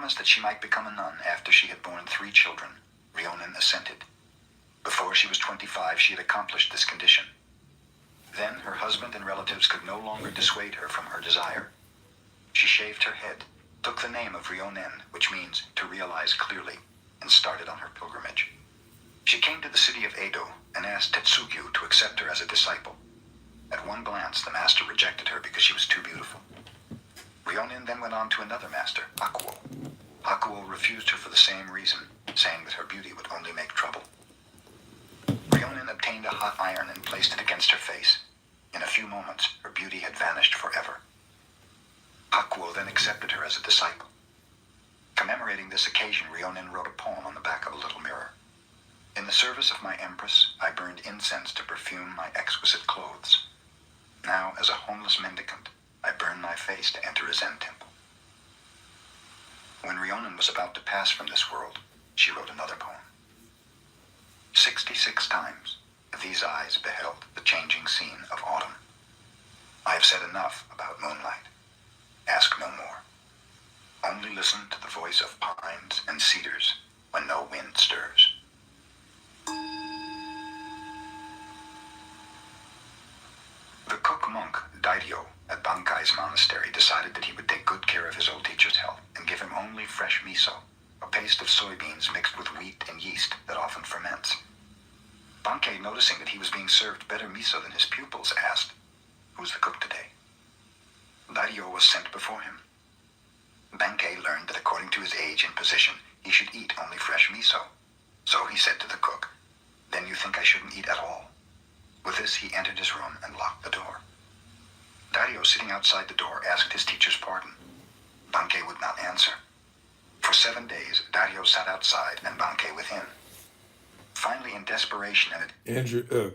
promised that she might become a nun after she had borne 3 children. Ryonin assented. Before she was 25, she had accomplished this condition. Then her husband and relatives could no longer dissuade her from her desire. She shaved her head, took the name of Ryonin, which means to realize clearly, and started on her pilgrimage. She came to the city of Edo and asked Tetsugyu to accept her as a disciple. At one glance, the master rejected her because she was too beautiful. Ryonin then went on to another master, Hakuo. Hakuo refused her for the same reason, saying that her beauty would only make trouble. Ryonin obtained a hot iron and placed it against her face. In a few moments, her beauty had vanished forever. Hakuo then accepted her as a disciple. Commemorating this occasion, Ryonin wrote a poem on the back of a little mirror. In the service of my empress, I burned incense to perfume my exquisite clothes. Now, as a homeless mendicant, I burn my face to enter a Zen temple. When Ryonin was about to pass from this world, she wrote another poem. 66 times, these eyes beheld the changing scene of autumn. I have said enough about moonlight. Ask no more. Only listen to the voice of pines and cedars when no wind stirs. The cook monk, Dairyo, at Bankai's monastery decided that he would take good care of his old teacher's health and give him only fresh miso, a paste of soybeans mixed with wheat and yeast that often ferments. Bankei, noticing that he was being served better miso than his pupils, asked, "Who's the cook today?" Dairyo was sent before him. Bankei learned that according to his age and position, he should eat only fresh miso. So he said to the cook, "Then you think I shouldn't eat at all?" With this, he entered his room and locked the door. Dairyo, sitting outside the door, asked his teacher's pardon. Bankei would not answer. For 7 days, Dairyo sat outside and Bankei within. Finally, in desperation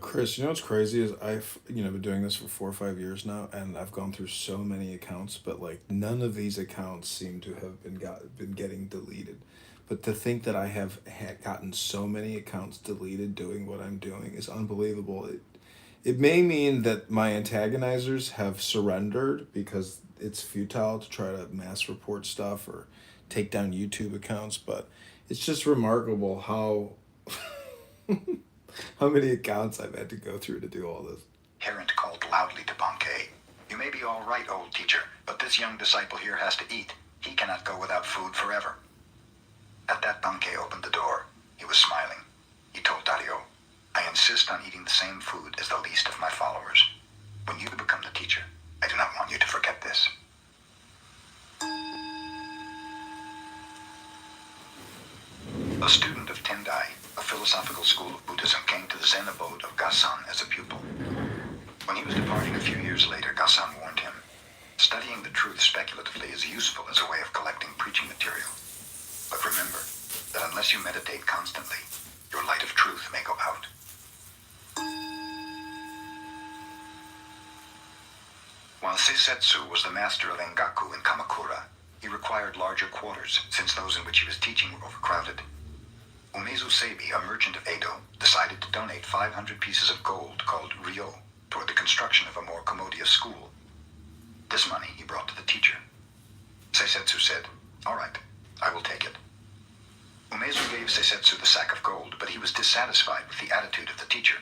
Chris, you know what's crazy is I've been doing this for 4 or 5 years now, and I've gone through so many accounts, but like none of these accounts seem to have been getting deleted. But to think that I have gotten so many accounts deleted doing what I'm doing is unbelievable. It may mean that my antagonizers have surrendered because it's futile to try to mass report stuff or take down YouTube accounts, but it's just remarkable how how many accounts I've had to go through to do all this. Parent called loudly to Bankei, "You may be all right, old teacher, but this young disciple here has to eat. He cannot go without food forever." At that, Bankei opened the door. He was smiling. He told Dairyo, "I insist on eating the same food as the least of my followers. When you become the teacher, I do not want you to forget this." A student of Tendai, a philosophical school of Buddhism, came to the Zen abode of Gasan as a pupil. When he was departing a few years later, Gasan warned him, "Studying the truth speculatively is useful as a way of collecting preaching material. But remember that unless you meditate constantly, your light of truth may go out." While Seisetsu was the master of Engaku in Kamakura, he required larger quarters since those in which he was teaching were overcrowded. Umezu Seibi, a merchant of Edo, decided to donate 500 pieces of gold called ryo toward the construction of a more commodious school. This money he brought to the teacher. Seisetsu said, "All right, I will take it." Umezu gave Seisetsu the sack of gold, but he was dissatisfied with the attitude of the teacher.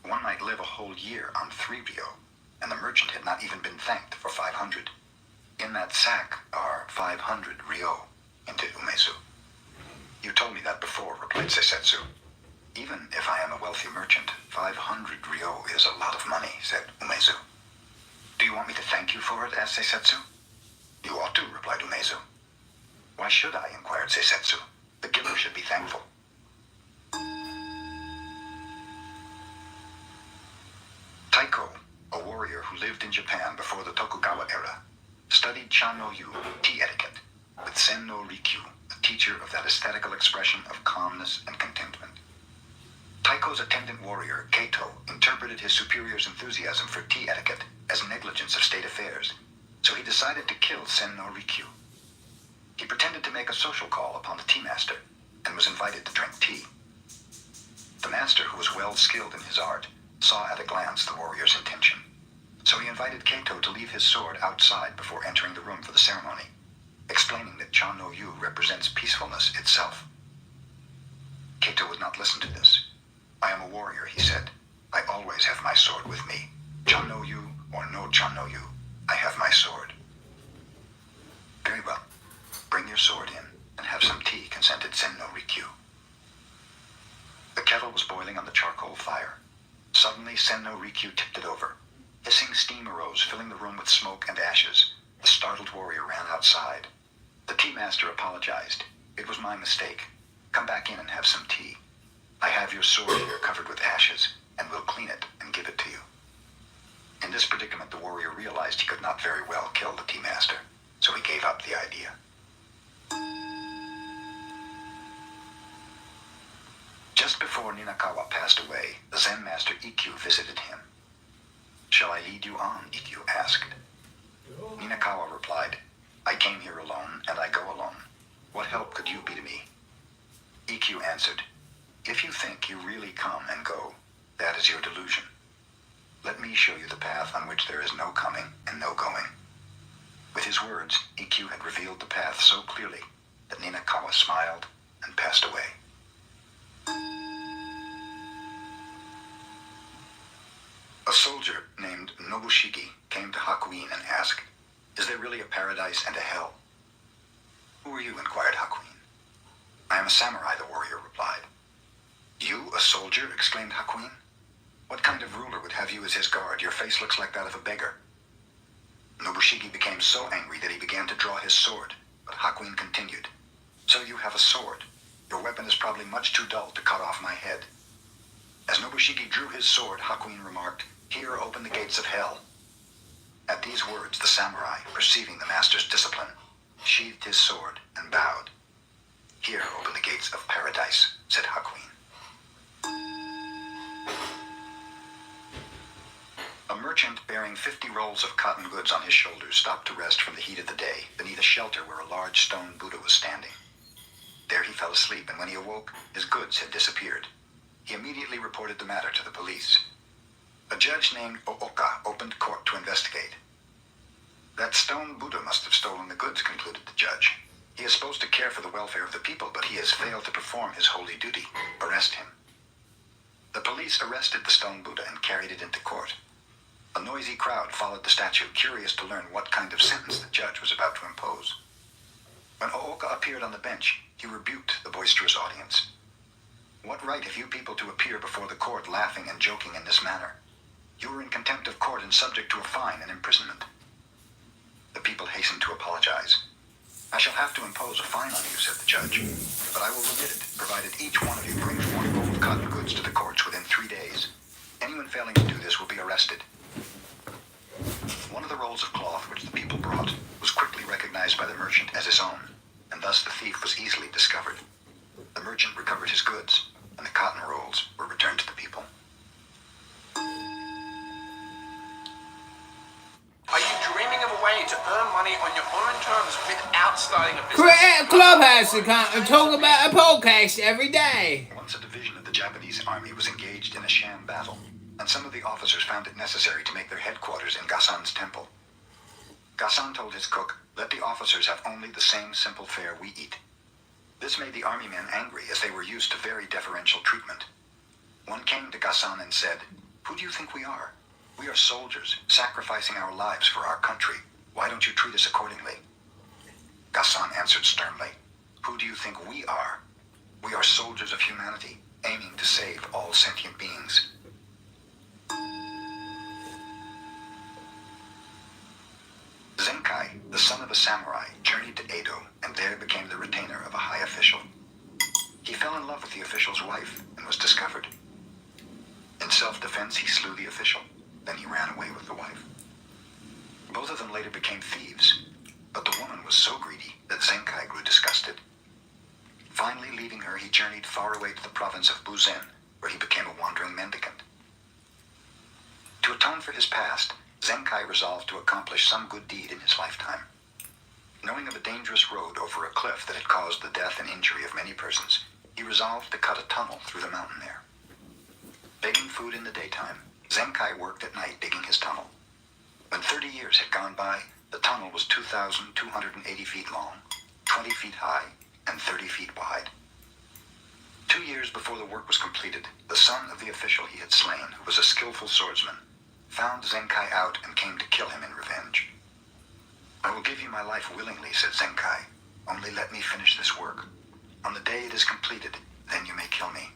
One might live a whole year on 3 ryo, and the merchant had not even been thanked for 500. "In that sack are 500 ryo, hinted Umezu. "You told me that before," replied Seisetsu. "Even if I am a wealthy merchant, 500 ryo is a lot of money," said Umezu. "Do you want me to thank you for it?" asked Seisetsu. "You ought to," replied Umezu. "Why should I?" inquired Seisetsu. "The giver should be thankful." Taiko, a warrior who lived in Japan before the Tokugawa era, studied Chan no Yu, tea etiquette, with Sen no Rikyu, a teacher of that aesthetical expression of calmness and contentment. Taiko's attendant warrior, Keito, interpreted his superior's enthusiasm for tea etiquette as negligence of state affairs, so he decided to kill Sen no Rikyu. He pretended to make a social call upon the tea master and was invited to drink tea. The master, who was well skilled in his art, saw at a glance the warrior's intention, so he invited Keito to leave his sword outside before entering the room for the ceremony, explaining that Cha no Yu represents peacefulness itself. Kato would not listen to this. I am a warrior, he said. I always have my sword with me. Cha no Yu or no Cha no Yu, I have my sword. Very well. Bring your sword in and have some tea, consented Sen no Rikyu. The kettle was boiling on the charcoal fire. Suddenly, Sen no Rikyu tipped it over. Hissing steam arose, filling the room with smoke and ashes. The startled warrior ran outside. The tea master apologized. It was my mistake. Come back in and have some tea. I have your sword here covered with ashes, and will clean it and give it to you. In this predicament, the warrior realized he could not very well kill the tea master, so he gave up the idea. Just before Ninakawa passed away, the Zen master Ikkyu visited him. Shall I lead you on? Ikkyu asked. Ninakawa replied, I came here alone, and I go alone. What help could you be to me? Ikkyu answered, if you think you really come and go, that is your delusion. Let me show you the path on which there is no coming and no going. With his words, Ikkyu had revealed the path so clearly that Ninakawa smiled and passed away. A soldier named Nobushige came to Hakuin and asked, is there really a paradise and a hell? Who are you? Inquired Hakuin. I am a samurai, the warrior replied. You, a soldier? Exclaimed Hakuin. What kind of ruler would have you as his guard? Your face looks like that of a beggar. Nobushige became so angry that he began to draw his sword, but Hakuin continued. So you have a sword. Your weapon is probably much too dull to cut off my head. As Nobushige drew his sword, Hakuin remarked, here open the gates of hell. At these words, the samurai, perceiving the master's discipline, sheathed his sword and bowed. Here open the gates of paradise, said Hakuin. A merchant bearing 50 rolls of cotton goods on his shoulders stopped to rest from the heat of the day beneath a shelter where a large stone Buddha was standing. There he fell asleep, and when he awoke, his goods had disappeared. He immediately reported the matter to the police. A judge named Ooka opened court to investigate. That stone Buddha must have stolen the goods, concluded the judge. He is supposed to care for the welfare of the people, but he has failed to perform his holy duty. Arrest him. The police arrested the stone Buddha and carried it into court. A noisy crowd followed the statue, curious to learn what kind of sentence the judge was about to impose. When Ooka appeared on the bench, he rebuked the boisterous audience. What right have you people to appear before the court laughing and joking in this manner? You are in contempt of court and subject to a fine and imprisonment. The people hastened to apologize. I shall have to impose a fine on you, said the judge, but I will remit it, provided each one of you brings one roll of cotton goods to the courts within 3 days. Anyone failing to do this will be arrested. One of the rolls of cloth which the people brought was quickly recognized by the merchant as his own, and thus the thief was easily discovered. The merchant recovered his goods, and the cotton rolls were returned to the people. Are you dreaming of a way to earn money on your own terms without starting a business? Create a clubhouse account and talk about a podcast every day. Once a division of the Japanese army was engaged in a sham battle, and some of the officers found it necessary to make their headquarters in Gasan's temple. Gasan told his cook, let the officers have only the same simple fare we eat. This made the army men angry, as they were used to very deferential treatment. One came to Gasan and said, who do you think we are? We are soldiers, sacrificing our lives for our country. Why don't you treat us accordingly? Gasan answered sternly, who do you think we are? We are soldiers of humanity, aiming to save all sentient beings. Zenkai, the son of a samurai, journeyed to Edo and there became the retainer of a high official. He fell in love with the official's wife and was discovered. In self-defense, he slew the official. Then he ran away with the wife. Both of them later became thieves, but the woman was so greedy that Zenkai grew disgusted. Finally, leaving her, he journeyed far away to the province of Buzen, where he became a wandering mendicant. To atone for his past, Zenkai resolved to accomplish some good deed in his lifetime. Knowing of a dangerous road over a cliff that had caused the death and injury of many persons, he resolved to cut a tunnel through the mountain there. Begging food in the daytime, Zenkai worked at night digging his tunnel. When 30 years had gone by, the tunnel was 2,280 feet long, 20 feet high and 30 feet wide. 2 years before the work was completed, the son of the official he had slain, who was a skillful swordsman, found Zenkai out and came to kill him in revenge. "I will give you my life willingly," said Zenkai. "Only let me finish this work. On the day it is completed, then you may kill me."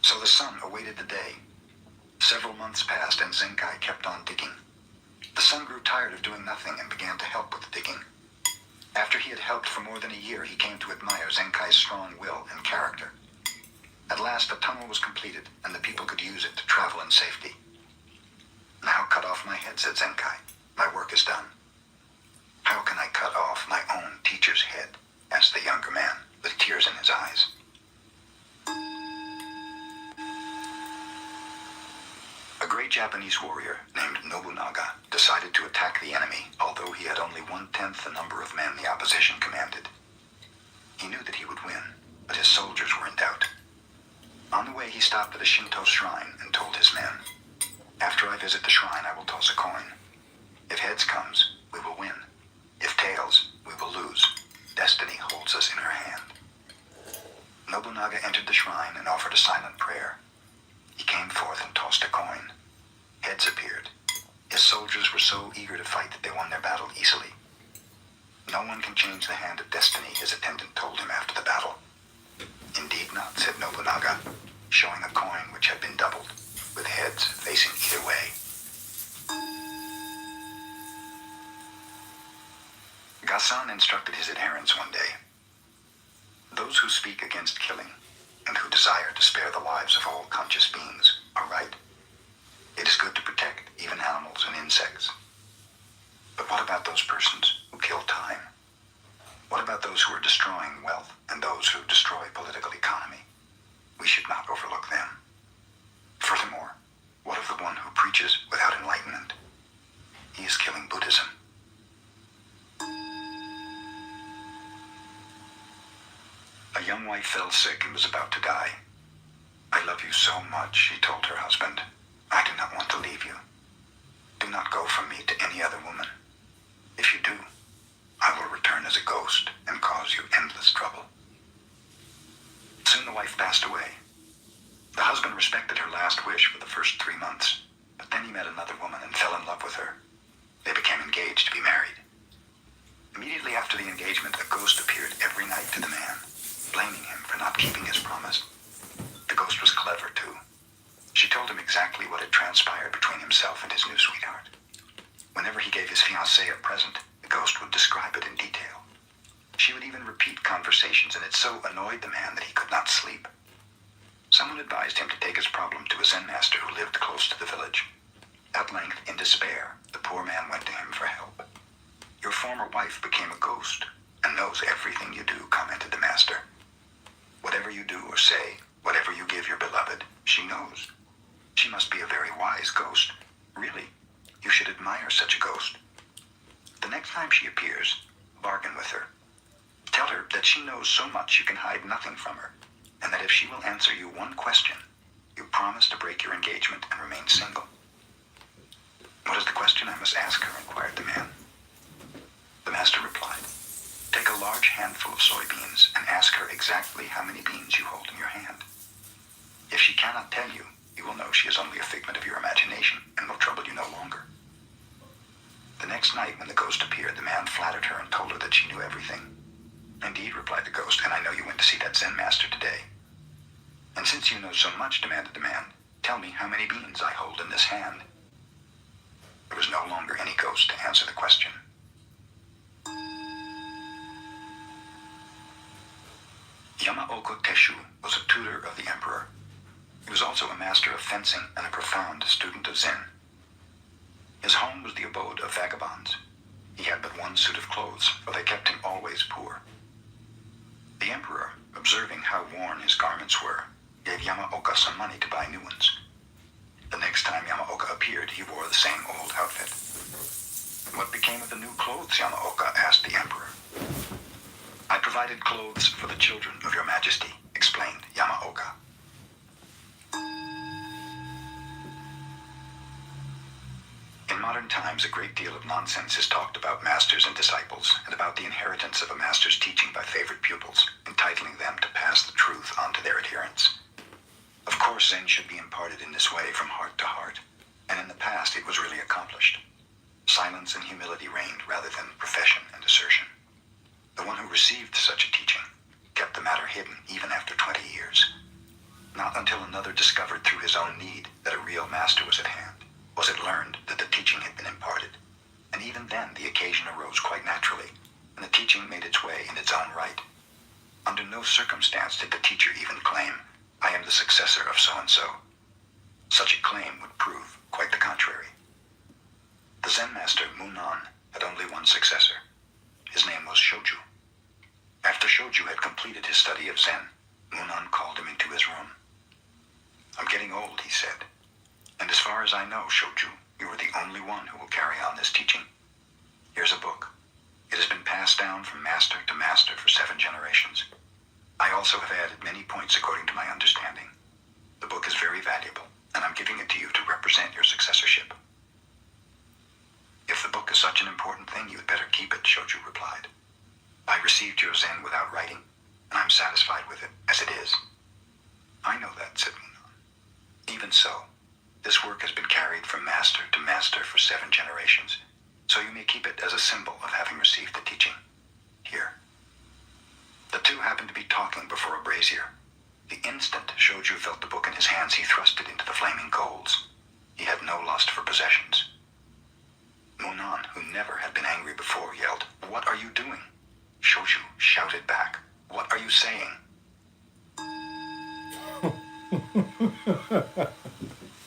So the son awaited the day. Several months passed and Zenkai kept on digging. The son grew tired of doing nothing and began to help with the digging. After he had helped for more than a year, he came to admire Zenkai's strong will and character. At last, the tunnel was completed, and the people could use it to travel in safety. "Now cut off my head," said Zenkai. "My work is done." "How can I cut off my own teacher's head?" asked the younger man, with tears in his eyes. A great Japanese warrior named Nobunaga decided to attack the enemy, although he had only 1/10 the number of men the opposition commanded. He knew that he would win, but his soldiers were in doubt. On the way, he stopped at a Shinto shrine and told his men, "After I visit the shrine, I will toss a coin. If heads comes, we will win. If tails, we will lose. Destiny holds us in her hand." Nobunaga entered the shrine and offered a silent prayer. He came forth and tossed a coin. Heads appeared. His soldiers were so eager to fight that they won their battle easily. "No one can change the hand of destiny," his attendant told him after the battle. "Indeed not," said Nobunaga, showing a coin which had been doubled, with heads facing either way. Gasan instructed his adherents one day, "Those who speak against killing and who desire to spare the lives of all conscious beings are right. It is good to protect even animals and insects. But what about those persons who kill time? What about those who are destroying wealth and those who destroy political economy? We should not overlook them. Furthermore, what of the one who preaches without enlightenment? He is killing Buddhism." A young wife fell sick and was about to die. "I love you so much," she told her husband. "I do not want to leave you. Do not go from me to any other woman. If you do, I will return as a ghost and cause you endless trouble." Soon the wife passed away. The husband respected her last wish for the first 3 months, but then he met another woman and fell in love with her. They became engaged to be married. Immediately after the engagement, a ghost appeared every night to the man, blaming him for not keeping his promise. The ghost was clever, too. She told him exactly what had transpired between himself and his new sweetheart. Whenever he gave his fiancée a present, the ghost would describe it in detail. She would even repeat conversations, and it so annoyed the man that he could not sleep. Someone advised him to take his problem to a Zen master who lived close to the village. At length, in despair, the poor man went to him for help. "Your former wife became a ghost and knows everything you do," commented the master. "Whatever you do or say, whatever you give your beloved, she knows. She must be a very wise ghost. Really, you should admire such a ghost. The next time she appears, bargain with her. Tell her that she knows so much you can hide nothing from her, and that if she will answer you one question, you promise to break your engagement and remain single." "What is the question I must ask her?" inquired the man. The master replied, "Take a large handful of soybeans and ask her exactly how many beans you hold in your hand. If she cannot tell you, you will know she is only a figment of your imagination and will trouble you no longer." The next night, when the ghost appeared, the man flattered her and told her that she knew everything. "Indeed," replied the ghost, "and I know you went to see that Zen master today." "And since you know so much," demanded the man, "tell me how many beans I hold in this hand." There was no longer any ghost to answer the question. Yamaoka Teshu was a tutor of the emperor. He was also a master of fencing and a profound student of Zen. His home was the abode of vagabonds. He had but one suit of clothes, for they kept him always poor. The emperor, observing how worn his garments were, gave Yamaoka some money to buy new ones. The next time Yamaoka appeared, he wore the same old outfit. "What became of the new clothes, Yamaoka?" asked the emperor. "I provided clothes for the children of your majesty," explained Yamaoka. In modern times, times a great deal of nonsense is talked about masters and disciples, and about the inheritance of a master's teaching by favorite pupils, entitling them to pass the truth on to their adherents. Of course, Zen should be imparted in this way from heart to heart, and in the past it was really accomplished. Silence and humility reigned rather than profession and assertion. The one who received such a teaching kept the matter hidden even after 20 years. Not until another discovered through his own need that a real master was at hand was it learned that the teaching had been imparted. And even then the occasion arose quite naturally, and the teaching made its way in its own right. Under no circumstance did the teacher even claim, "I am the successor of so-and-so." Such a claim would prove quite the contrary. The Zen master Munan had only one successor. His name was Shoju. After Shoju had completed his study of Zen, Munan called him into his room. "I'm getting old," he said, "and as far as I know, Shoju, you are the only one who will carry on this teaching. Here's a book. It has been passed down from master to master for 7 generations. I also have added many points according to my understanding. The book is very valuable, and I'm giving it to you to represent your successorship." "If the book is such an important thing, you had better keep it," Shoju replied. "I received your Zen without writing, and I'm satisfied with it as it is." "I know that," said Munan. "Even so, this work has been carried from master to master for 7 generations, so you may keep it as a symbol of having received the teaching. Here." The two happened to be talking before a brazier. The instant Shoju felt the book in his hands, he thrust it into the flaming coals. He had no lust for possessions. Munan, who never had been angry before, yelled, "What are you doing?" Shoju shouted back, "What are you saying?"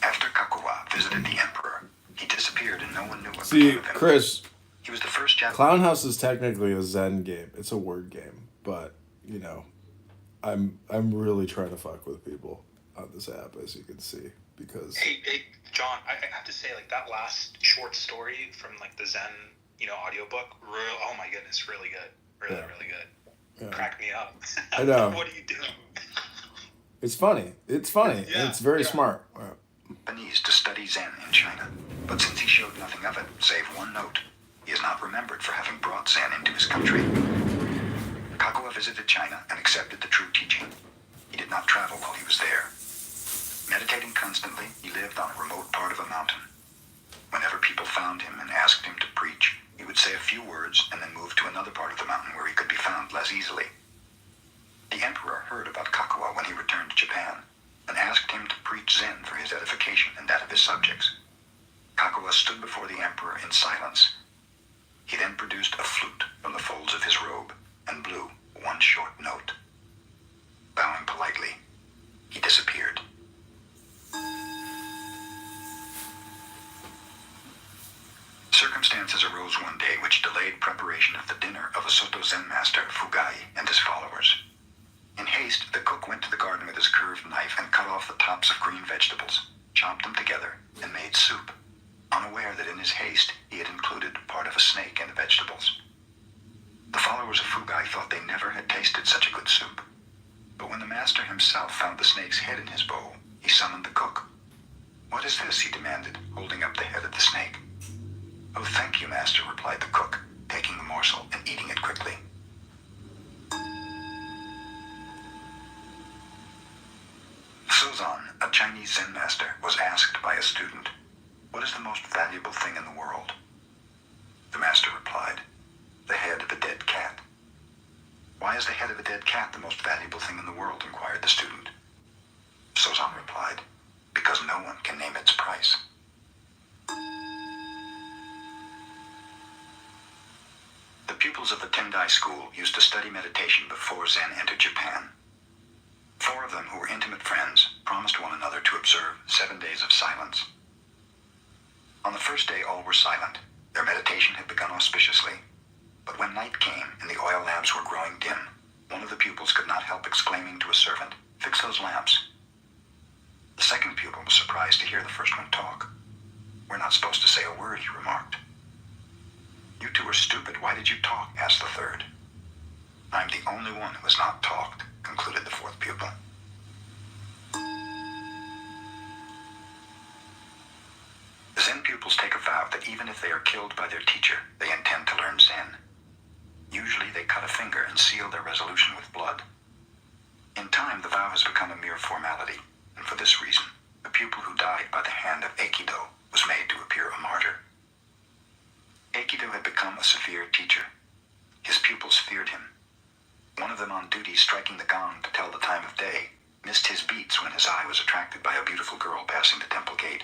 After Kakuwa visited the emperor, he disappeared and no one knew what See, became of him. Chris, He was the first Japanese. Clown House is technically a Zen game. It's a word game, but I'm really trying to fuck with people on this app, as you can see, because Hey, John, I have to say, like, that last short story from, like, the Zen, audiobook, oh my goodness, really good. Really, Yeah. really good. Yeah. Cracked me up. I know. What are you doing? It's funny. It's funny. Yeah, and it's very yeah. smart. Japanese to study Zen in China, but since he showed nothing of it, save one note, he is not remembered for having brought Zen into his country. Kakuwa visited China and accepted the true teaching. He did not travel while he was there. Meditating constantly, he lived on a remote part of a mountain. Whenever people found him and asked him to preach, he would say a few words and then move to another part of the mountain where he could be found less easily. The emperor heard about Kakuwa when he returned to Japan and asked him to preach Zen for his edification and that of his subjects. Kakuwa stood before the emperor in silence. He then produced a flute from the folds of his robe and blew one short note. Bowing politely, he disappeared. Circumstances arose one day which delayed preparation of the dinner of a Soto Zen master, Fugai, and his followers. In haste, the cook went to the garden with his curved knife and cut off the tops of green vegetables, chopped them together, and made soup, unaware that in his haste he had included part of a snake in the vegetables. The followers of Fugai thought they never had tasted such a good soup. But when the master himself found the snake's head in his bowl, he summoned the cook. "What is this?" he demanded, holding up the head of the snake. "Oh, thank you, master," replied the cook, taking the morsel and eating it quickly. Sozan, a Chinese Zen master, was asked by a student, "What is the most valuable thing in the world?" The master replied, "The head of a dead cat." "Why is the head of a dead cat the most valuable thing in the world?" inquired the student. Sozan replied, "Because no one can name its price." The pupils of the Tendai school used to study meditation before Zen entered Japan. 4 of them, who were intimate friends, promised one another to observe 7 days of silence. On the first day all were silent. Their meditation had begun auspiciously. But when night came and the oil lamps were growing dim, one of the pupils could not help exclaiming to a servant, "Fix those lamps." The second pupil was surprised to hear the first one talk. "We're not supposed to say a word," he remarked. "You two are stupid. Why did you talk?" asked the third. "I'm the only one who has not talked," concluded the fourth pupil. The Zen pupils take a vow that even if if they are killed by their teacher, they intend to learn Zen. Usually they cut a finger and seal their resolution with blood. In time, the vow has become a mere formality, and for this reason, the pupil who died by the hand of Aikido was made to appear a martyr. Aikido had become a severe teacher. His pupils feared him. One of them on duty striking the gong to tell the time of day missed his beats when his eye was attracted by a beautiful girl passing the temple gate.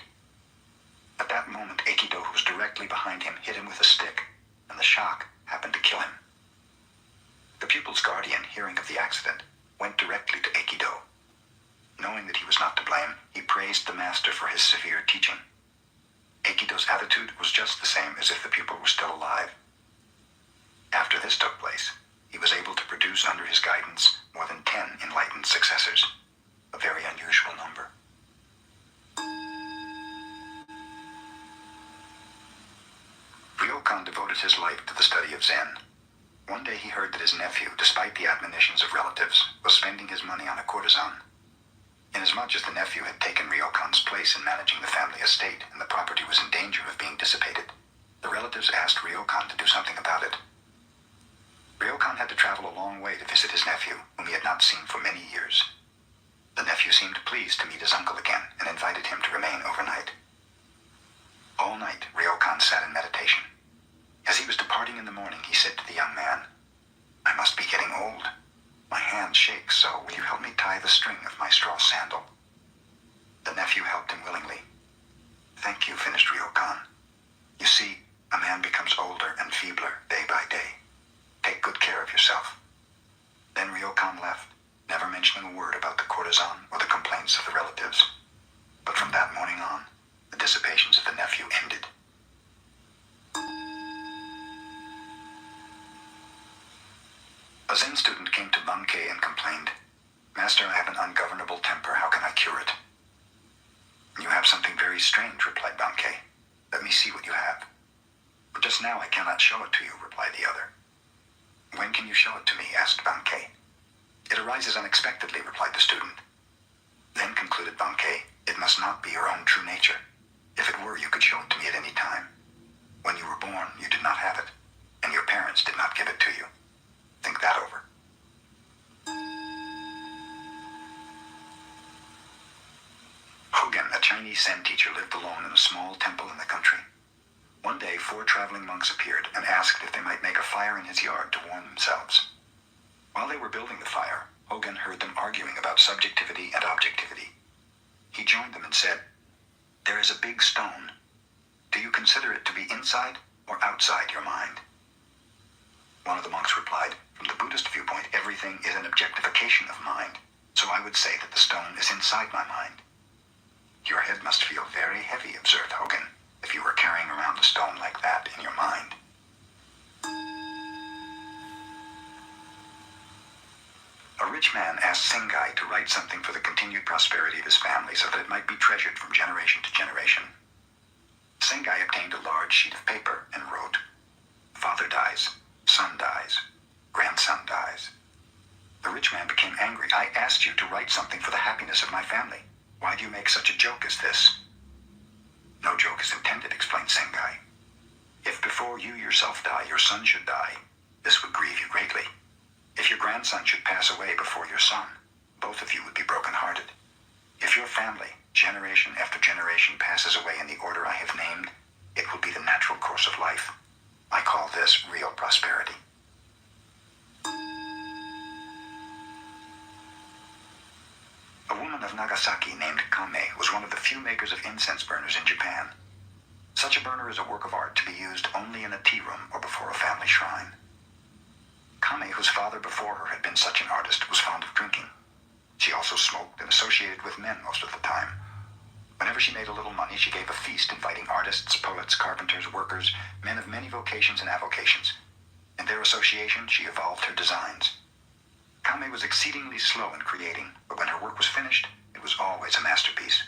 At that moment, Aikido, who was directly behind him, hit him with a stick, and the shock happened to kill him. The pupil's guardian, hearing of the accident, went directly to Aikido. Knowing that he was not to blame, he praised the master for his severe teaching. Aikido's attitude was just the same as if the pupil were still alive. After this took place, he was able to produce under his guidance more than 10 enlightened successors, a very unusual number. Ryokan devoted his life to the study of Zen. One day he heard that his nephew, despite the admonitions of relatives, was spending his money on a courtesan. Inasmuch as the nephew had taken Ryokan's place in managing the family estate and the property was in danger of being dissipated, the relatives asked Ryokan to do something about it. Ryokan had to travel a long way to visit his nephew, whom he had not seen for many years. The nephew seemed pleased to meet his uncle again and invited him to remain overnight. All night, Ryokan sat in meditation. As he was departing in the morning, he said to the young man, "I must be getting old. My hand shakes, so will you help me tie the string of my straw sandal?" The nephew helped him willingly. "Thank you," finished Ryokan. "You see, a man becomes older and feebler day by day. Take good care of yourself." Then Ryokan left, never mentioning a word about the courtesan or the complaints of the relatives. But from that morning on, the dissipations of the nephew ended. A Zen student came to Bankei and complained, "Master, I have an ungovernable temper. How can I cure it?" "You have something very strange," replied Bankei. "Let me see what you have." "Just now I cannot show it to you," replied the other. "When can you show it to me?" asked Bankei. "It arises unexpectedly," replied the student. Then concluded Bankei, "It must not be your own true nature. If it were, you could show it to me at any time. When you were born, you did not have it, and your parents did not give it to you. Think that over." Hogan, a Chinese Zen teacher, lived alone in a small temple in the country. One day, 4 traveling monks appeared and asked if they might make a fire in his yard to warm themselves. While they were building the fire, Hogan heard them arguing about subjectivity and objectivity. He joined them and said, "There is a big stone. Do you consider it to be inside or outside your mind?" One of the monks replied, "From the Buddhist viewpoint, everything is an objectification of mind, so I would say that the stone is inside my mind." "Your head must feel very heavy," observed Hogan, "if you were carrying around a stone like that in your mind." A rich man asked Sengai to write something for the continued prosperity of his family so that it might be treasured from generation to generation. Sengai obtained a large sheet of paper and wrote, "Father dies, son dies, grandson dies." The rich man became angry. "I asked you to write something for the happiness of my family. Why do you make such a joke as this?" "No joke is intended," explained Sengai. "If before you yourself die, your son should die, this would grieve you greatly. If your grandson should pass away before your son, both of you would be broken-hearted. If your family, generation after generation, passes away in the order I have named, it will be the natural course of life. I call this real prosperity." A woman of Nagasaki named Kame was one of the few makers of incense burners in Japan. Such a burner is a work of art to be used only in a tea room or before a family shrine. Kame, whose father before her had been such an artist, was fond of drinking. She also smoked and associated with men most of the time. Whenever she made a little money, she gave a feast inviting artists, poets, carpenters, workers, men of many vocations and avocations. In their association, she evolved her designs. Kame was exceedingly slow in creating, but when her work was finished, it was always a masterpiece.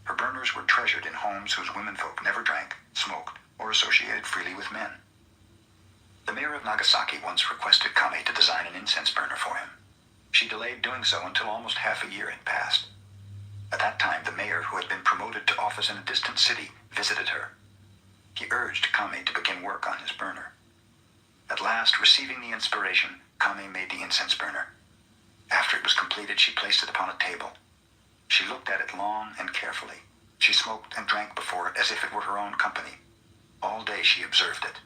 Her burners were treasured in homes whose womenfolk never drank, smoked, or associated freely with men. The mayor of Nagasaki once requested Kame to design an incense burner for him. She delayed doing so until almost half a year had passed. At that time, the mayor, who had been promoted to office in a distant city, visited her. He urged Kame to begin work on his burner. At last, receiving the inspiration, Kame made the incense burner. After it was completed, she placed it upon a table. She looked at it long and carefully. She smoked and drank before it as if it were her own company. All day she observed it.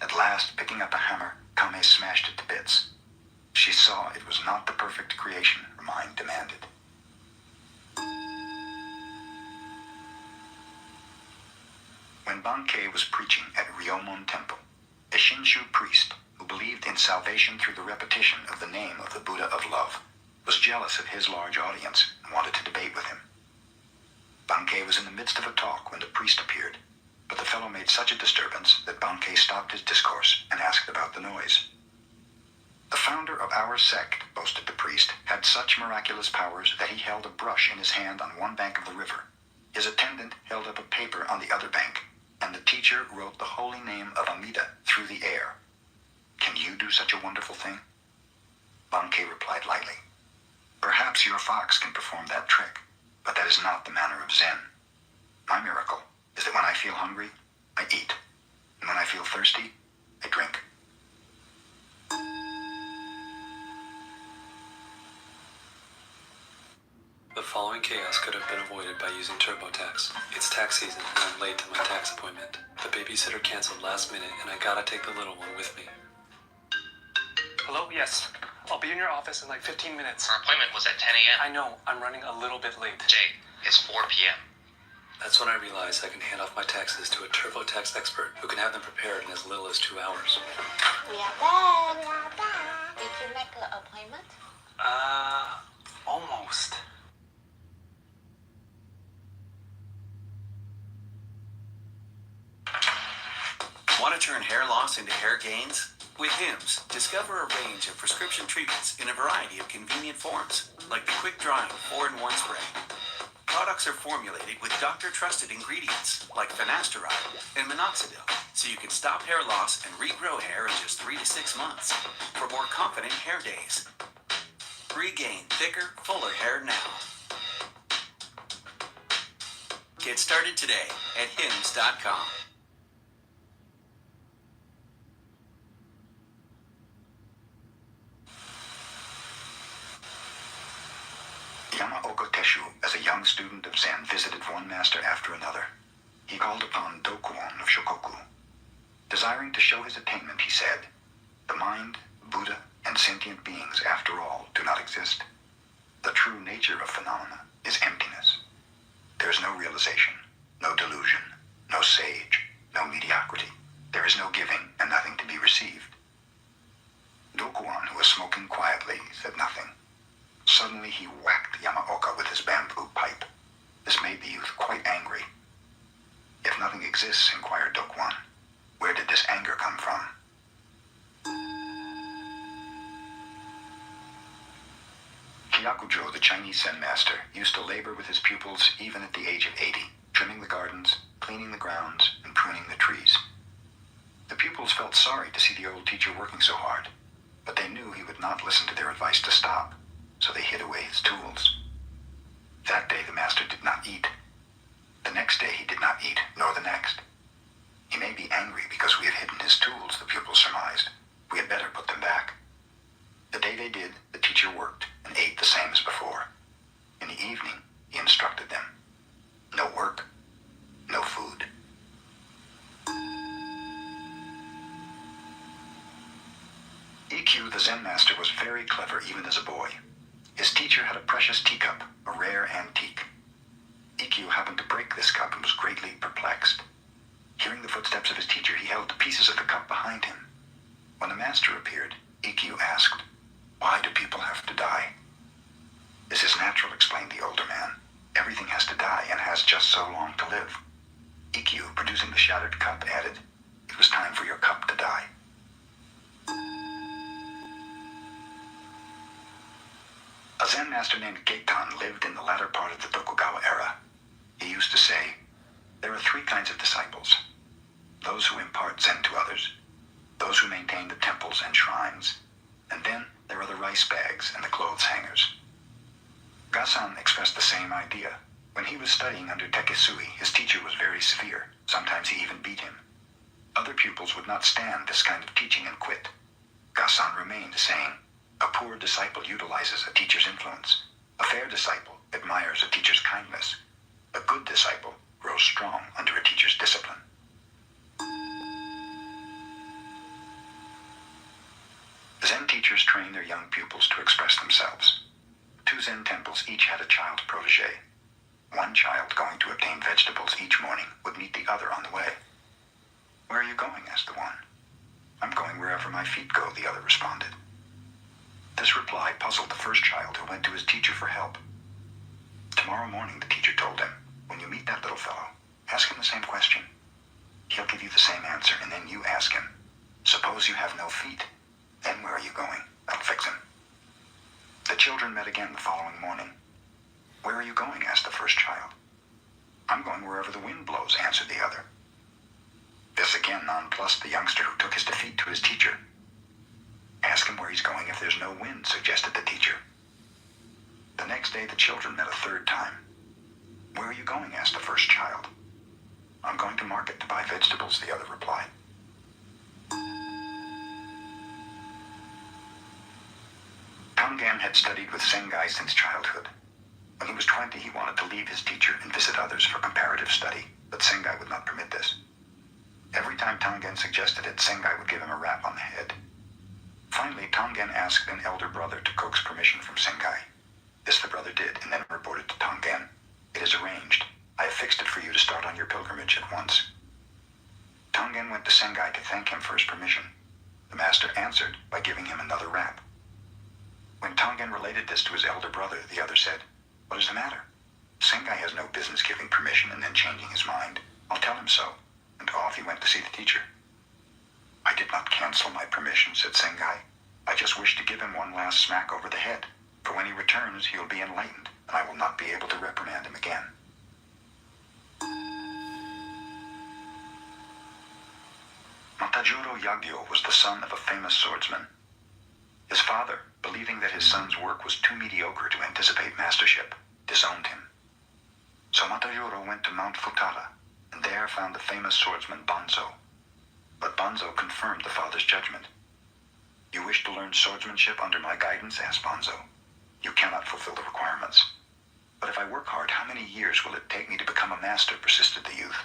At last, picking up a hammer, Kame smashed it to bits. She saw it was not the perfect creation her mind demanded. When Bankei was preaching at Ryomon Temple, a Shinshu priest who believed in salvation through the repetition of the name of the Buddha of Love was jealous of his large audience and wanted to debate with him. Bankei was in the midst of a talk when the priest appeared, but the fellow made such a disturbance that Bankei stopped his discourse and asked about the noise. The founder of our sect, boasted the priest, had such miraculous powers that he held a brush in his hand on one bank of the river. His attendant held up a paper on the other bank, and the teacher wrote the holy name of Amida through the air. Can you do such a wonderful thing? Bankei replied lightly, perhaps your fox can perform that trick, but that is not the manner of Zen. My miracle is that when I feel hungry, I eat, and when I feel thirsty, I drink. The following chaos could have been avoided by using TurboTax. It's tax season and I'm late to my tax appointment. The babysitter canceled last minute and I gotta take the little one with me. Hello? Yes. I'll be in your office in like 15 minutes. Our appointment was at 10 a.m. I know. I'm running a little bit late. Jay, it's 4 p.m. That's when I realized I can hand off my taxes to a TurboTax expert who can have them prepared in as little as 2 hours. We are back. Did you make an appointment? Almost. Want to turn hair loss into hair gains? With Hims, discover a range of prescription treatments in a variety of convenient forms, like the quick-drying 4-in-1 spray. Products are formulated with doctor-trusted ingredients, like finasteride and minoxidil, so you can stop hair loss and regrow hair in just 3 to 6 months for more confident hair days. Regain thicker, fuller hair now. Get started today at hims.com. Yamaoka Teshu, as a young student of Zen, visited one master after another. He called upon Dokuon of Shokoku. Desiring to show his attainment, he said, "The mind, Buddha, and sentient beings, after all, do not exist. The true nature of phenomena is emptiness. There is no realization, no delusion, no sage, no mediocrity. There is no giving and nothing to be received." Dokuon, who was smoking quietly, said nothing. Suddenly he whacked Yamaoka with his bamboo pipe. This made the youth quite angry. "If nothing exists," inquired Dokuon, "where did this anger come from?" Hyakujo, the Chinese Zen master, used to labor with his pupils even at the age of 80, trimming the gardens, cleaning the grounds, and pruning the trees. The pupils felt sorry to see the old teacher working so hard, but they knew he would not listen to their advice to stop, so they hid away his tools. That day the master did not eat. The next day he did not eat, nor the next. He may be angry because we have hidden his tools, the pupils surmised. We had better put them back. The day they did, the teacher worked and ate the same as before. In the evening, he instructed them. No work, no food. EQ, the Zen master, was very clever even as a boy. His teacher had a precious teacup, a rare antique. EQ happened to break this cup and was greatly perplexed. Hearing the footsteps of his teacher, he held the pieces of the cup behind him. When the master appeared, EQ asked, "Why do people have to die?" "This is natural," explained the older man. "Everything has to die and has just so long to live." EQ, producing the shattered cup, added, "It was time for your cup to die." A Zen master named Geitan lived in the latter part of the Tokugawa era. He used to say, "There are 3 kinds of disciples. Those who impart Zen to others, those who maintain the temples and shrines, and then there are the rice bags and the clothes hangers." Gasan expressed the same idea When he was studying under Tekesui, his teacher was very severe. Sometimes he even beat him. Other pupils would not stand this kind of teaching and quit. Gasan remained, saying, "A poor disciple utilizes a teacher's influence. A fair disciple admires a teacher's kindness. A good disciple grows strong under a teacher's discipline." Zen teachers train their young pupils to express themselves. 2 Zen temples each had a child protege. One child going to obtain vegetables each morning would meet the other on the way. "Where are you going?" asked the one. "I'm going wherever my feet go," the other responded. This reply puzzled the first child, who went to his teacher for help. "Tomorrow morning," the teacher told him, "when you meet that little fellow, ask him the same question. He'll give you the same answer, and then you ask him, 'Suppose you have no feet. Then where are you going?' That'll fix him." The children met again the following morning. "Where are you going?" asked the first child. "I'm going wherever the wind blows," answered the other. This again nonplussed the youngster, who took his defeat to his teacher. "Ask him where he's going if there's no wind," suggested the teacher. The next day the children met a third time. "Where are you going?" asked the first child. "I'm going to market to buy vegetables," the other replied. Tangen had studied with Sengai since childhood. When he was 20, he wanted to leave his teacher and visit others for comparative study, but Sengai would not permit this. Every time Tangen suggested it, Sengai would give him a rap on the head. Finally, Tangen asked an elder brother to coax permission from Sengai. This the brother did, and then reported to Tangen, "It is arranged. I have fixed it for you to start on your pilgrimage at once." Tangen went to Sengai to thank him for his permission. The master answered by giving him another rap. When Tangen related this to his elder brother, the other said, "What is the matter? Sengai has no business giving permission and then changing his mind. I'll tell him so." And off he went to see the teacher. "I did not cancel my permission," said Sengai. "I just wish to give him one last smack over the head, for when he returns he will be enlightened, and I will not be able to reprimand him again." Matajuro Yagyo was the son of a famous swordsman. His father, believing that his son's work was too mediocre to anticipate mastership, disowned him. So Matajuro went to Mount Futara, and there found the famous swordsman Banzo. But Banzo confirmed the father's judgment. "You wish to learn swordsmanship under my guidance?" asked Banzo. "You cannot fulfill the requirements." "But if I work hard, how many years will it take me to become a master?" persisted the youth.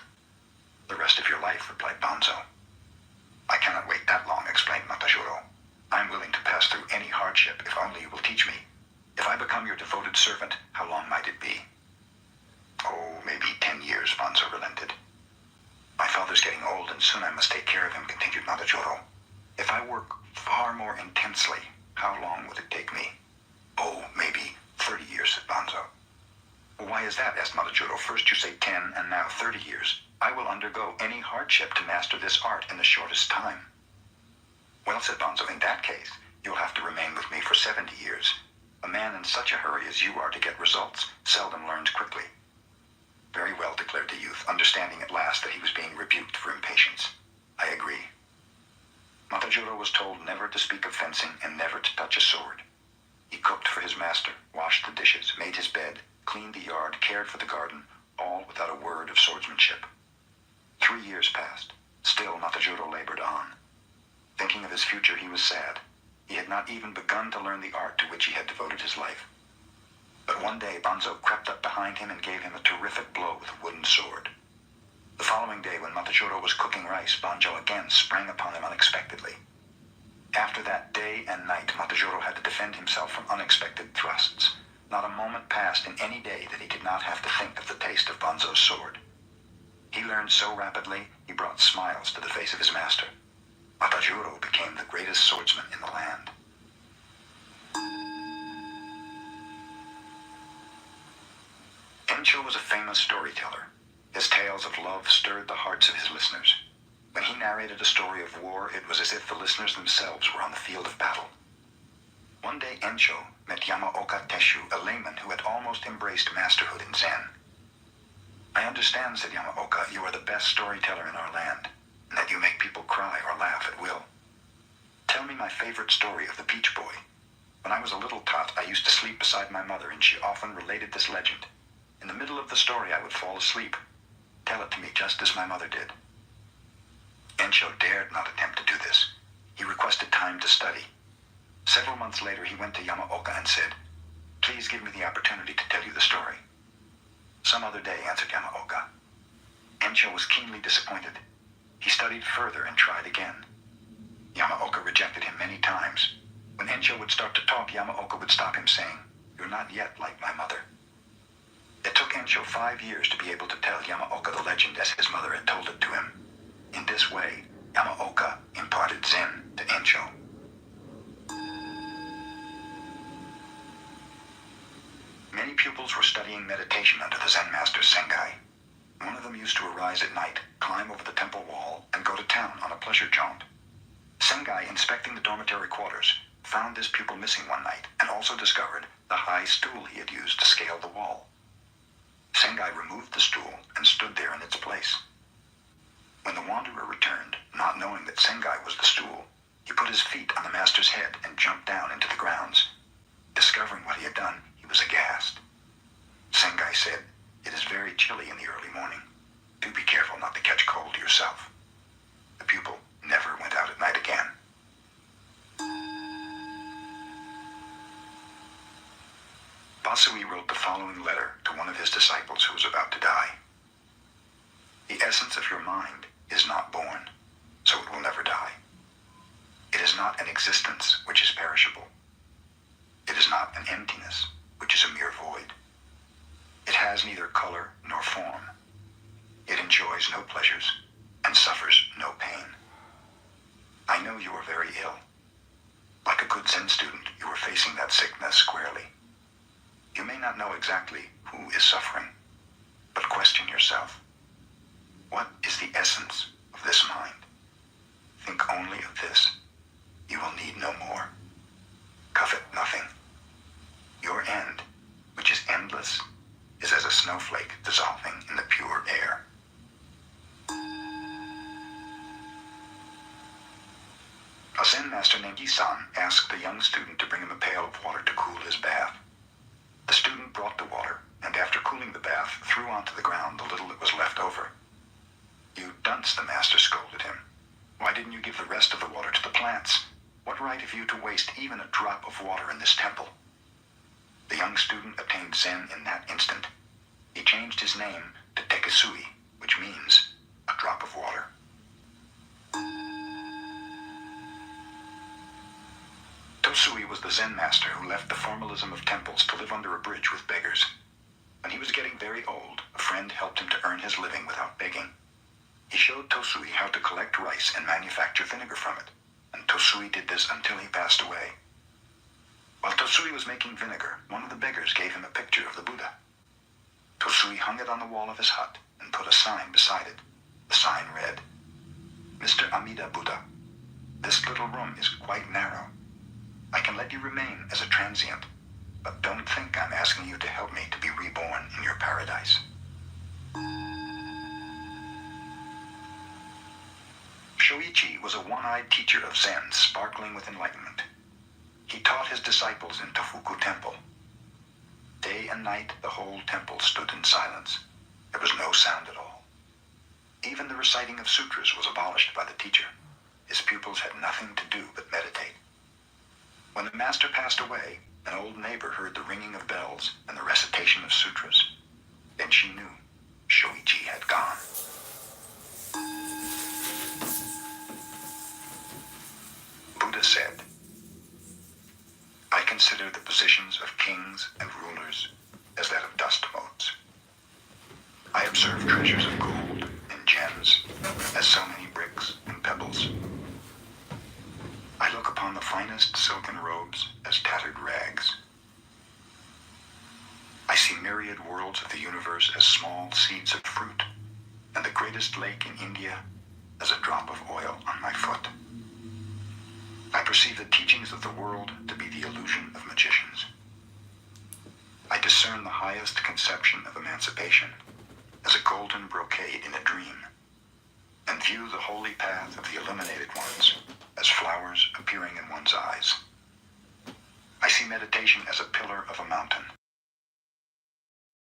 "The rest of your life," replied Banzo. "I cannot wait that long," explained Matajuro. "I'm willing to pass through any hardship if only you will teach me. If I become your devoted servant, how long might it be?" "Oh, maybe 10 years, Banzo relented. "My father's getting old, and soon I must take care of him," continued Matajuro. "If I work far more intensely, how long would it take me?" "Oh, maybe 30 years, said Banzo. "Well, why is that?" asked Matajuro. "First you say 10, and now 30 years. I will undergo any hardship to master this art in the shortest time." "Well," said Banzo, "in that case, you'll have to remain with me for 70 years. A man in such a hurry as you are to get results seldom learns quickly." "Very well," declared the youth, understanding at last that he was being rebuked for impatience. "I agree." Matajuro was told never to speak of fencing and never to touch a sword. He cooked for his master, washed the dishes, made his bed, cleaned the yard, cared for the garden, all without a word of swordsmanship. 3 years passed. Still Matajuro labored on. Thinking of his future, he was sad. He had not even begun to learn the art to which he had devoted his life. But one day Banzo crept up behind him and gave him a terrific blow with a wooden sword. The following day, when Matajuro was cooking rice, Banzo again sprang upon him unexpectedly. After that, day and night, Matajuro had to defend himself from unexpected thrusts. Not a moment passed in any day that he did not have to think of the taste of Banzo's sword. He learned so rapidly, he brought smiles to the face of his master. Matajuro became the greatest swordsman in the land. Encho was a famous storyteller. His tales of love stirred the hearts of his listeners. When he narrated a story of war, it was as if the listeners themselves were on the field of battle. One day Encho met Yamaoka Teshu, a layman who had almost embraced masterhood in Zen. "I understand," said Yamaoka, "you are the best storyteller in our land, and that you make people cry or laugh at will. Tell me my favorite story of the Peach Boy. When I was a little tot, I used to sleep beside my mother, and she often related this legend. In the middle of the story, I would fall asleep. Tell it to me just as my mother did. Ensho dared not attempt to do this. He requested time to study. Several months later, he went to Yamaoka and said, "Please give me the opportunity to tell you the story." "Some other day," answered Yamaoka. Ensho was keenly disappointed. He studied further and tried again. Yamaoka rejected him many times. When Ensho would start to talk, Yamaoka would stop him, saying, "You're not yet like my mother." It took Ensho 5 years to be able to tell Yamaoka the legend as his mother had told it to him. In this way, Yamaoka imparted Zen to Ensho. Many pupils were studying meditation under the Zen master Sengai. One of them used to arise at night, climb over the temple wall, and go to town on a pleasure jaunt. Sengai, inspecting the dormitory quarters, found this pupil missing one night and also discovered the high stool he had used to scale the wall. Sengai removed the stool and stood there in its place. When the wanderer returned, not knowing that Sengai was the stool, he put his feet on the master's head and jumped down into the grounds. Discovering what he had done, he was aghast. Sengai said, "It is very chilly in the early morning. Do be careful not to catch cold yourself." The pupil never went out at night again. Basui wrote the following letter to one of his disciples who was about to die. "The essence of your mind is not born, so it will never die. It is not an existence which is perishable. It is not an emptiness which is a mere void. It has neither color nor form. It enjoys no pleasures and suffers no pain. I know you are very ill. Like a good Zen student, you are facing that sickness squarely. You may not know exactly who is suffering, but question yourself. What is the essence of this mind? Think only of this. You will need no more. Covet nothing. Your end, which is endless, is as a snowflake dissolving in the pure air." A Zen master named Isan asked a young student to bring him a pail of water to cool his bath. The student brought the water, and after cooling the bath, threw onto the ground the little that was left over. "You dunce," the master scolded him. "Why didn't you give the rest of the water to the plants? What right have you to waste even a drop of water in this temple?" The young student attained Zen in that instant. He changed his name to Tekisui, which means a drop of water. Tosui was the Zen master who left the formalism of temples to live under a bridge with beggars. When he was getting very old, a friend helped him to earn his living without begging. He showed Tosui how to collect rice and manufacture vinegar from it, and Tosui did this until he passed away. While Tosui was making vinegar, one of the beggars gave him a picture of the Buddha. Tosui hung it on the wall of his hut and put a sign beside it. The sign read, "Mr. Amida Buddha, this little room is quite narrow. I can let you remain as a transient, but don't think I'm asking you to help me to be reborn in your paradise." Shoichi was a one-eyed teacher of Zen, sparkling with enlightenment. He taught his disciples in Tofuku Temple. Day and night, the whole temple stood in silence. There was no sound at all. Even the reciting of sutras was abolished by the teacher. His pupils had nothing to do but meditate. When the master passed away, an old neighbor heard the ringing of bells and the recitation of sutras. Then she knew Shoichi had gone. Buddha said, "I consider the positions of kings and rulers as that of dust motes. I observe treasures of gold and gems as so many bricks and pebbles. I look upon the finest silken robes as tattered rags. I see myriad worlds of the universe as small seeds of fruit, and the greatest lake in India as a drop of oil on my foot. I perceive the teachings of the world to be the illusion of magicians. I discern the highest conception of emancipation as a golden brocade in a dream, and view the holy path of the illuminated ones as flowers appearing in one's eyes. I see meditation as a pillar of a mountain,